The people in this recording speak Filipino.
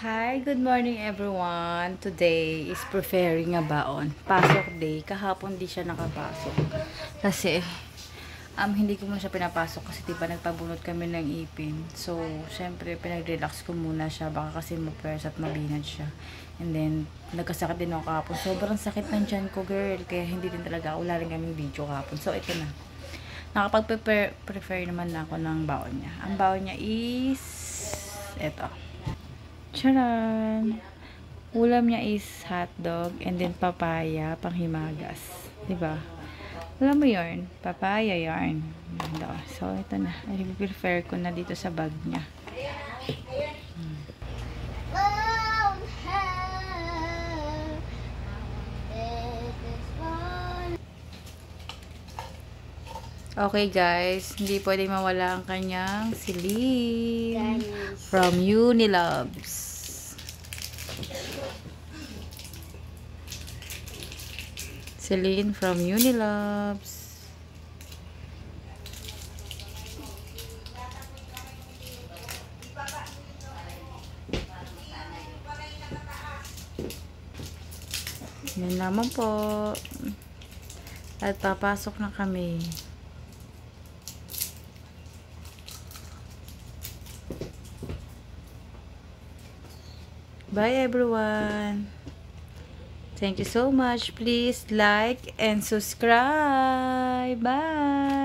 Hi, good morning everyone. Today is preparing a baon. Pasok day. Kahapon di siya nakapasok. Kasi, hindi ko muna siya pinapasok kasi diba nagpabunot kami ng ipin. So, syempre, pinag-relax ko muna siya. Baka kasi ma-pers at mabinad siya. And then, nagkasakit din ako kahapon. Sobrang sakit ng tiyan ko, girl. Kaya hindi din talaga ako laring kaming video kahapon. So, ito na. Nakapag-prepare naman na ako ng baon niya. Ang baon niya is ito. Charan! Ulam niya is hotdog and then papaya, panghimagas. Diba? Alam mo yarn? Papaya yarn. So, ito na. I-prepare ko na dito sa bag niya. Okay guys, hindi pwedeng mawala ang kanyang Celine from Uniloves. Celine from Uniloves. Yan naman po. At papasok na kami. Bye everyone. Thank you so much. Please like and subscribe. Bye.